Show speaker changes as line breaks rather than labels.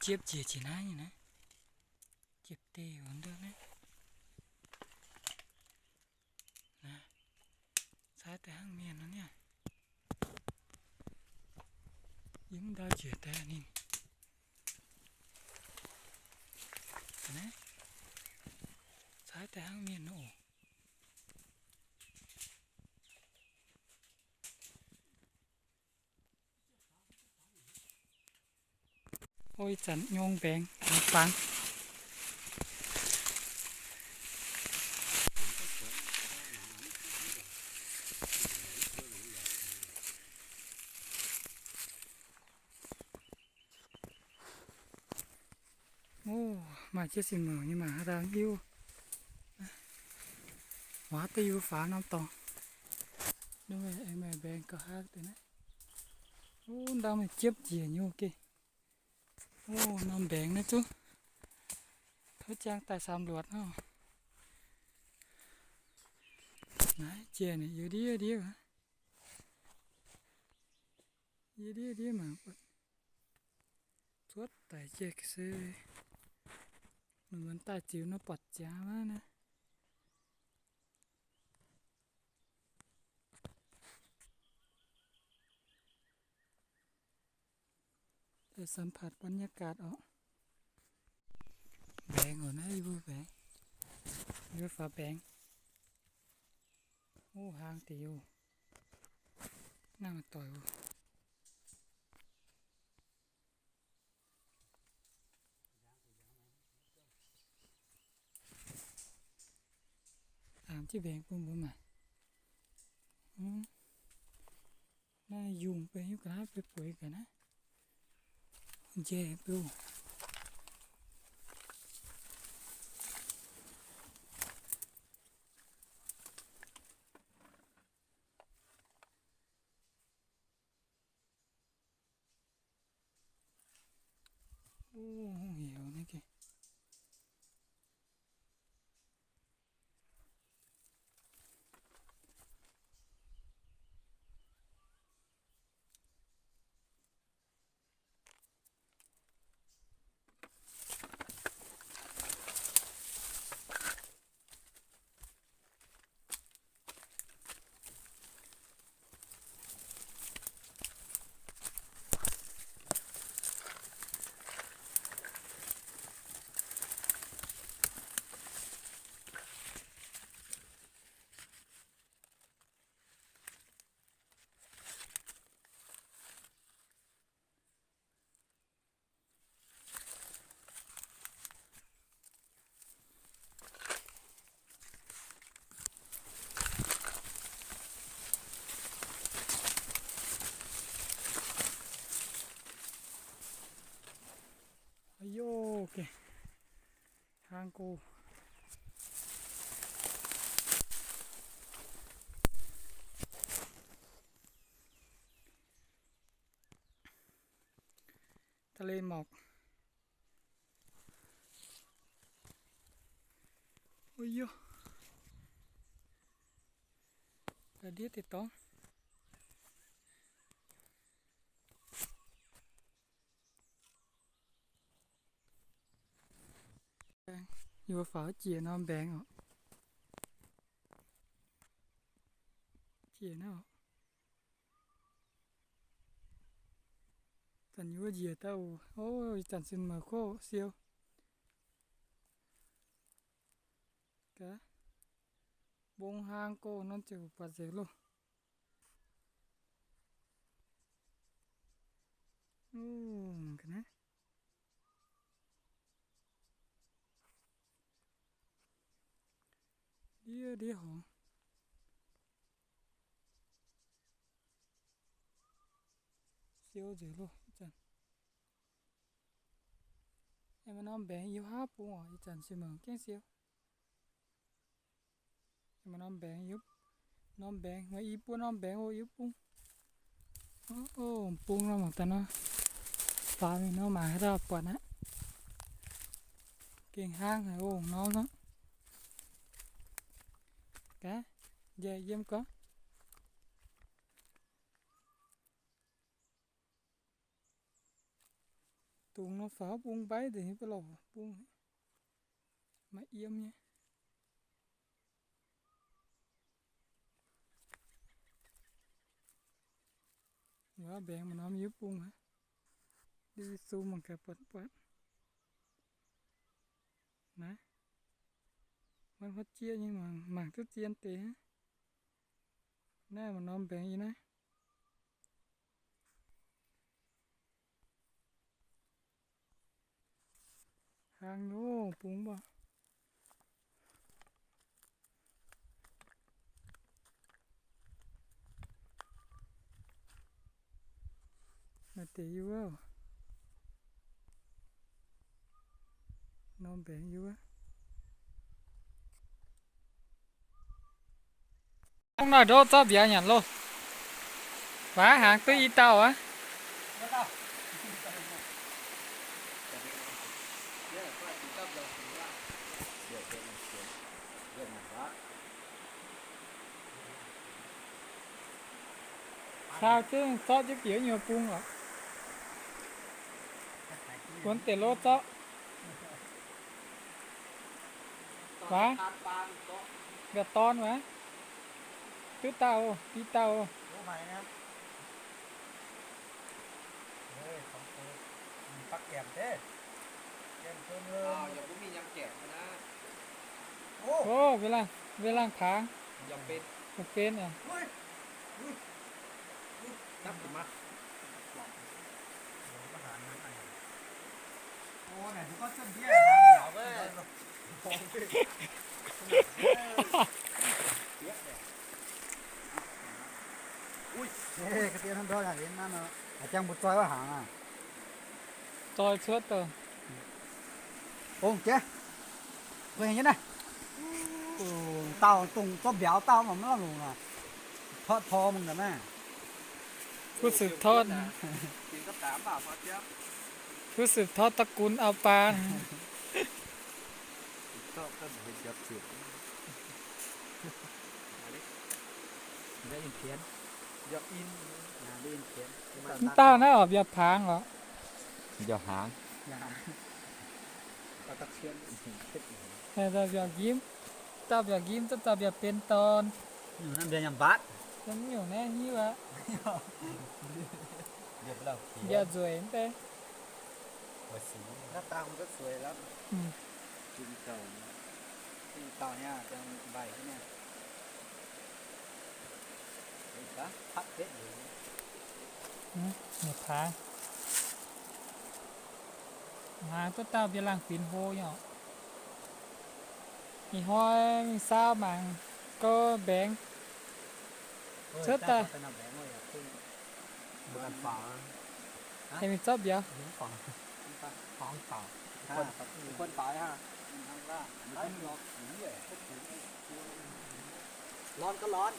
chiếc chìa chỉ nái như này chiếc tê vẫn được đấy nè sai tay hàng miền nó nha yếm đau chìa tay nhìn nè sai tay hàng miền nó ôi chẳng nhông bèn phẳng ô mà chưa xin mở nhưng mà đang yêu hóa tay yêu phá nó to đúng rồi em mày bèn có hát thế này ô đang mà chiếc chìa nhau kì ô nó bèn nữa chứ thôi trang tại sao luật nó đấy chè này dưới đi hả dưới đi mà suốt tại chè cái xe mình vẫn tại chịu nó bật giá quá nè đểสัมผัสบรรยากาศเอาแบงก่อนนะอยู่แบงอยู่ฝาแบงโอ้ห่างติวน่ามาต่อยว่ะตามที่แบงปุ่มบ่มาน่ายุ่งไปอยู่กันนะไปป่วยกันนะเจ็บอยู่โอ้เหี่ยวนี่แกโยเกทางกูทะเลหมอกโอ้ยโยกระดิ่งติดต้องอยู่ฝาเจียน้ำแบงอ่ะเจียน้ำจันอยู่เจียเต้าโอ้ยจันสินมาโคเซียวกะบงหางโกนั่นจะปัดเสกโลโอ้กันนะเดี๋ยวหอเซียวเจโลจันไอ้มันน้ำแบงอยู่ห้าปุ่งอ่ะอีจันสิมาแกงเซียวไอ้มันน้ำแบงยุบน้ำแบงมาอีปุ่นน้ำแบงโอ้ยุบปุ่งโอ้ปุ่งน้ำหมดแต่เนาะปลาไม่น้ำมาให้เราปวดนะเก่งห้างโอ้น้องเนาะแกเยี่ยมก็ tùng nó phá bung bay thì cái lò bung mà yếm nhé nhớ bèn mà nó mới bung hả đi xu bằng cái bật bật nèมันพัดเจี๊ยยังหมางทุเจียนเตะหน้ามันนอมแบงอีนะหางโน่ปุ้งบ่มาเตะอยู่ว่านอมแบงอยู่ว่không nói đâu cho bia nhận luôn vá hàng tới y tàu á sao chứ cho chứ kiểu nhiều cung rồi cuốn tiền lô cho vá gạt ton vá cứ tàu đi tàu
ปักแก้มเด้แก้มเพิ่มเลยอย่าบ่มียำแก้มนะโอ้
ô về lang tháng
ยำเป็ด
một bên à
นับมาโอ้ไหนทุกคนเส้นเบี้ยเดี๋ยวเว้ยอุ้ยเฮ้ยกระเทียมทั้งดอกอย่างนี้นั่นเนาะอาจารย์บุตรซอยว่าหางอ่ะ
tôi suốt rồi
ồ chế về như này tao tung có béo tao mà nó luôn à thoát thò mình cả nè
ผู้สืบทอด
กินก็ตามเปล่าพอเจ้า
ผู้สืบทอดตระกูลเอาปลา
ก็เห็นจับสืบได้ยินเขียนยกอินได้ยินเขียน
tao nó ở việc pháng hả
ยกหางตะตะเชียน
hay là việc kiếm tao việc kiếm tao việc bên ton
อยู่นั่นเดียนบัด
giống nhiều nè như vậy
เดี๋ยวเรา
việc rồi em thế
หน้าตามันก็สวยแล้ว
ừ.
กินเต่าเนี่ยจะใบเนี่ยเห็นปะพักเด็ดอยู่
một tháng hàng tôi tao việc làm phìn hô nhỏ thì hoa mình sao mà có bén chết ta thì mình chấp vậy
คนตายฮะร้อนก็ร้อน